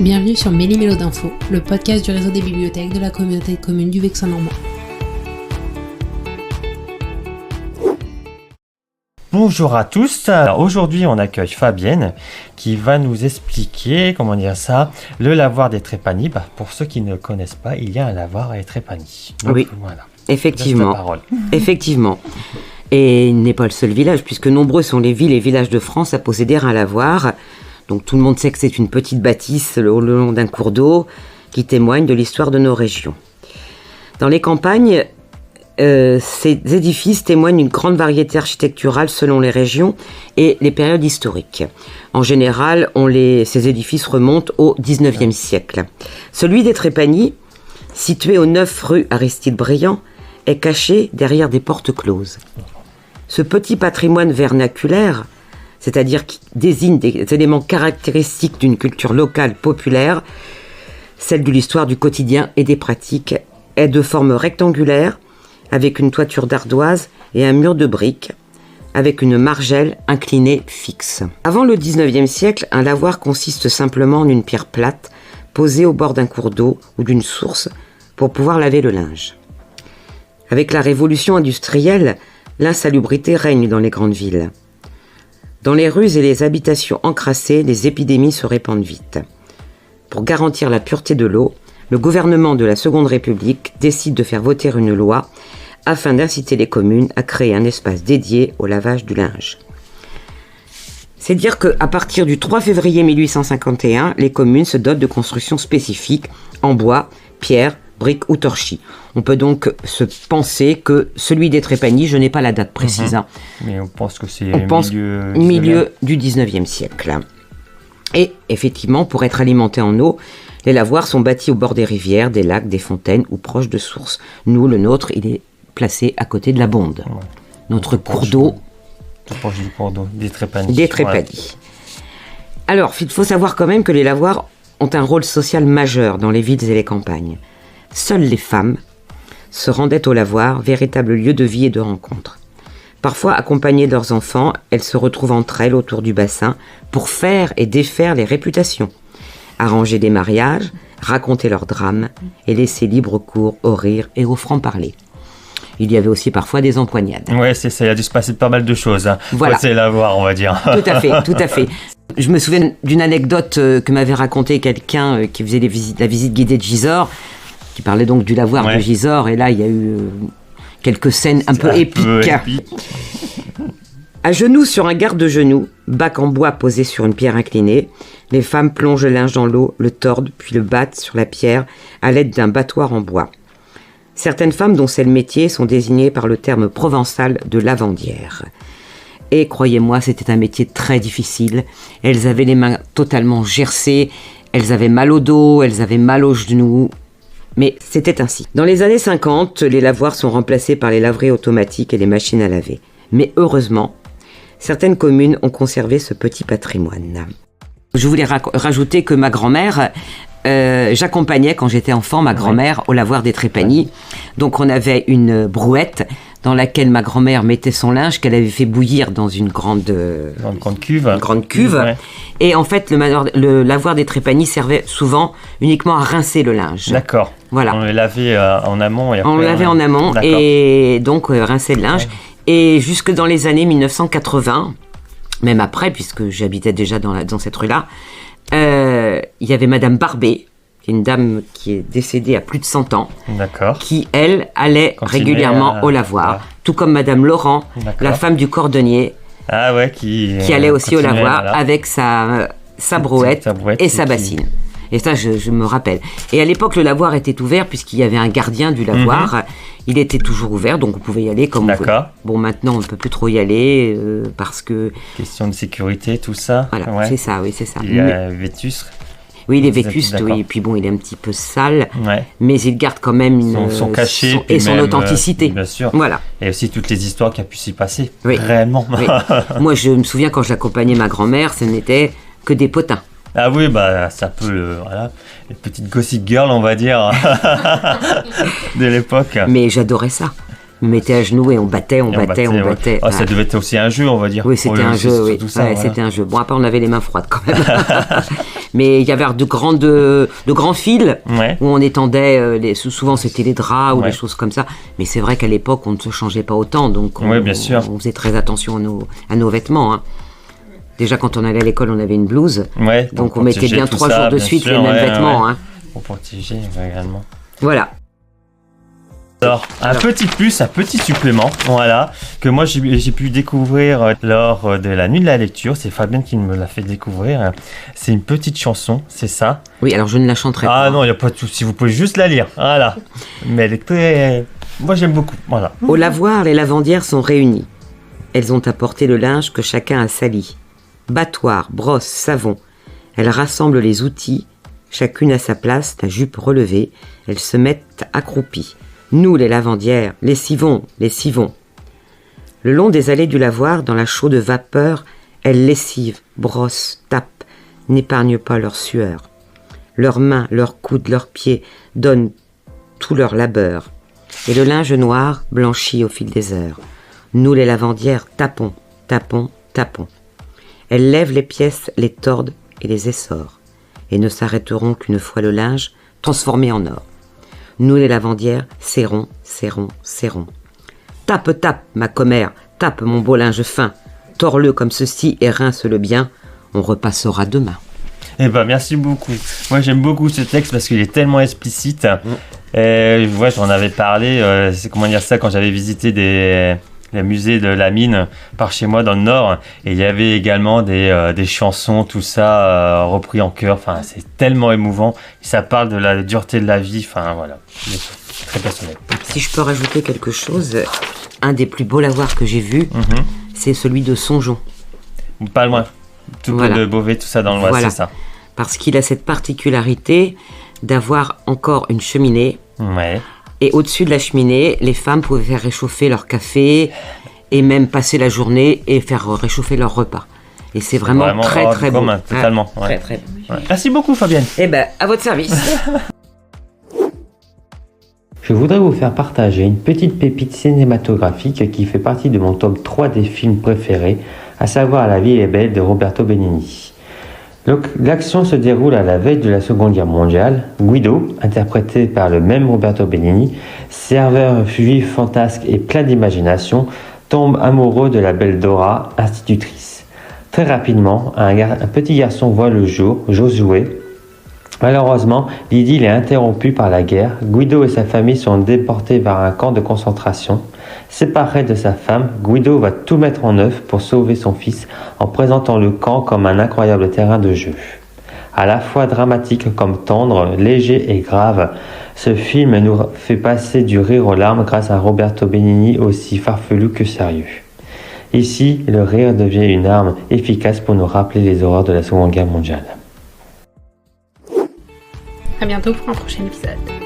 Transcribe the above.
Bienvenue sur Méli-Mélo d'Info, le podcast du réseau des bibliothèques de la communauté de communes du Vexin normand. Bonjour à tous. Alors aujourd'hui, on accueille Fabienne qui va nous expliquer, le lavoir des Trépanies. Pour ceux qui ne le connaissent pas, il y a un lavoir à Trépanies. Donc, oui, voilà. effectivement. Effectivement. Et il n'est pas le seul village, puisque nombreux sont les villes et villages de France à posséder un lavoir. Donc tout le monde sait que c'est une petite bâtisse le long d'un cours d'eau qui témoigne de l'histoire de nos régions. Dans les campagnes, ces édifices témoignent d'une grande variété architecturale selon les régions et les périodes historiques. En général, ces édifices remontent au XIXe siècle. Celui des Trépanies, situé aux 9 rue Aristide Briand, est caché derrière des portes closes. Ce petit patrimoine vernaculaire, c'est-à-dire qui désigne des éléments caractéristiques d'une culture locale populaire, celle de l'histoire du quotidien et des pratiques, est de forme rectangulaire, avec une toiture d'ardoise et un mur de briques, avec une margelle inclinée fixe. Avant le XIXe siècle, un lavoir consiste simplement en une pierre plate, posée au bord d'un cours d'eau ou d'une source, pour pouvoir laver le linge. Avec la révolution industrielle, l'insalubrité règne dans les grandes villes. Dans les rues et les habitations encrassées, les épidémies se répandent vite. Pour garantir la pureté de l'eau, le gouvernement de la Seconde République décide de faire voter une loi afin d'inciter les communes à créer un espace dédié au lavage du linge. C'est dire qu'à partir du 3 février 1851, les communes se dotent de constructions spécifiques en bois, pierre, briques ou torchis. On peut donc se penser que celui des Trépanies, je n'ai pas la date précise. Mais on pense que c'est milieu du 19e siècle. Et effectivement, pour être alimentés en eau, les lavoirs sont bâtis au bord des rivières, des lacs, des fontaines ou proches de sources. Nous, le nôtre, il est placé à côté de la Bonde. Ouais. Notre cours d'eau. Proche du cours d'eau, des Trépanies. Des Trépanies. Ouais. Alors, il faut savoir quand même que les lavoirs ont un rôle social majeur dans les villes et les campagnes. Seules les femmes se rendaient au lavoir, véritable lieu de vie et de rencontre. Parfois, accompagnées de leurs enfants, elles se retrouvent entre elles autour du bassin pour faire et défaire les réputations, arranger des mariages, raconter leurs drames et laisser libre cours au rire et au franc-parler. Il y avait aussi parfois des empoignades. Ouais, c'est ça, il a dû se passer pas mal de choses. Voilà. C'est lavoir, on va dire. Tout à fait. Je me souviens d'une anecdote que m'avait raconté quelqu'un qui faisait la visite guidée de Gisors, qui parlait donc du lavoir de Gisors, et là il y a eu quelques scènes un peu épiques. À genoux sur un garde-genoux, bac en bois posé sur une pierre inclinée, les femmes plongent le linge dans l'eau, le tordent, puis le battent sur la pierre à l'aide d'un battoir en bois. Certaines femmes dont c'est le métier sont désignées par le terme provençal de lavandière. Et croyez-moi, c'était un métier très difficile. Elles avaient les mains totalement gercées, elles avaient mal au dos, elles avaient mal aux genoux. Mais c'était ainsi. Dans les années 50, les lavoirs sont remplacés par les laveries automatiques et les machines à laver. Mais heureusement, certaines communes ont conservé ce petit patrimoine. Je voulais rajouter que ma grand-mère, j'accompagnais quand j'étais enfant ma grand-mère au lavoir des Trépanies. Donc on avait une brouette dans laquelle ma grand-mère mettait son linge qu'elle avait fait bouillir dans une grande cuve. Ouais. Et en fait, le lavoir des Trépanies servait souvent uniquement à rincer le linge. D'accord. Voilà. On le lavait en amont. On le lavait en amont et donc rincer le linge. Ouais. Et jusque dans les années 1980, même après, puisque j'habitais déjà dans cette rue-là, il y avait Madame Barbet, qui est une dame qui est décédée à plus de 100 ans, qui, elle, allait régulièrement au lavoir, tout comme Madame Laurent, la femme du cordonnier, qui allait aussi au lavoir avec sa brouette et sa bassine. Et ça, je me rappelle. Et à l'époque, le lavoir était ouvert puisqu'il y avait un gardien du lavoir. Il était toujours ouvert, donc on pouvait y aller comme on voulait. Bon, maintenant, on ne peut plus trop y aller parce que... Question de sécurité, tout ça. Voilà, c'est ça. Il est vétuste. Oui, il est vétuste, oui. Et puis bon, il est un petit peu sale, mais il garde quand même son cachet et son authenticité. Bien sûr. Voilà. Et aussi toutes les histoires qui a pu s'y passer, réellement. Oui. Moi, je me souviens quand j'accompagnais ma grand-mère, ce n'était que des potins. Ah oui, c'est un peu les petites gossip girls, on va dire, de l'époque. Mais j'adorais ça. On me mettait à genoux et on battait. Ça devait être aussi un jeu, on va dire. Oui, c'était un jeu, oui. C'était un jeu. Bon, après, on avait les mains froides quand même. Mais il y avait de grands fils Ouais. où on étendait, souvent c'était les draps ou Ouais. des choses comme ça. Mais c'est vrai qu'à l'époque, on ne se changeait pas autant, donc Ouais, bien sûr. on faisait très attention à nos vêtements. Hein. Déjà, quand on allait à l'école, on avait une blouse. Ouais, Donc pour on mettait protéger bien tout 3 ça, jours de bien suite sûr, les mêmes ouais, vêtements. ouais. Hein. Pour protéger également. Voilà. Alors, un petit plus, un petit supplément, voilà, que moi j'ai pu découvrir lors de la nuit de la lecture. C'est Fabienne qui me l'a fait découvrir. C'est une petite chanson, c'est ça. Oui, alors je ne la chanterai pas. Ah non, il n'y a pas de souci, vous pouvez juste la lire. Voilà. Mais elle est très. Moi j'aime beaucoup. Voilà. Au lavoir, les lavandières sont réunies. Elles ont apporté le linge que chacun a sali. Battoir, brosse, savon. Elles rassemblent les outils, chacune à sa place, la jupe relevée. Elles se mettent accroupies. Nous, les lavandières, lessivons, lessivons. Le long des allées du lavoir, dans la chaude vapeur, elles lessivent, brossent, tapent, n'épargnent pas leur sueur. Leurs mains, leurs coudes, leurs pieds donnent tout leur labeur. Et le linge noir blanchit au fil des heures. Nous, les lavandières, tapons, tapons, tapons. Elles lèvent les pièces, les tordent et les essorent, et ne s'arrêteront qu'une fois le linge transformé en or. Nous, les lavandières, serrons, serrons, serrons. Tape, tape, ma commère, tape mon beau linge fin. Tords-le comme ceci et rince-le bien. On repassera demain. Eh ben merci beaucoup. Moi j'aime beaucoup ce texte parce qu'il est tellement explicite. Ouais, j'en avais parlé. C'est comment dire ça quand j'avais visité les musées de la mine par chez moi dans le Nord. Et il y avait également des chansons, tout ça repris en chœur. Enfin, c'est tellement émouvant. Ça parle de la dureté de la vie. Enfin voilà, c'est très personnel. Si je peux rajouter quelque chose, un des plus beaux lavoirs que j'ai vu, c'est celui de Songeon. Pas loin. Tout Voilà. près de Beauvais, tout ça dans l'Oise, Voilà. c'est ça. Parce qu'il a cette particularité d'avoir encore une cheminée. Ouais. Et au-dessus de la cheminée, les femmes pouvaient faire réchauffer leur café et même passer la journée et faire réchauffer leur repas. Et c'est vraiment très hors très du beau. commun, totalement. Ouais, Ouais. très très. Ouais. Merci beaucoup Fabienne. Eh ben, à votre service. Je voudrais vous faire partager une petite pépite cinématographique qui fait partie de mon top 3 des films préférés, à savoir La vie est belle de Roberto Benigni. L'action se déroule à la veille de la Seconde Guerre mondiale. Guido, interprété par le même Roberto Benigni, serveur juif fantasque et plein d'imagination, tombe amoureux de la belle Dora, institutrice. Très rapidement, un petit garçon voit le jour, Josué. Malheureusement, l'idylle est interrompue par la guerre. Guido et sa famille sont déportés vers un camp de concentration. Séparé de sa femme, Guido va tout mettre en œuvre pour sauver son fils en présentant le camp comme un incroyable terrain de jeu. À la fois dramatique comme tendre, léger et grave, ce film nous fait passer du rire aux larmes grâce à Roberto Benigni aussi farfelu que sérieux. Ici, le rire devient une arme efficace pour nous rappeler les horreurs de la Seconde Guerre mondiale. À bientôt pour un prochain épisode.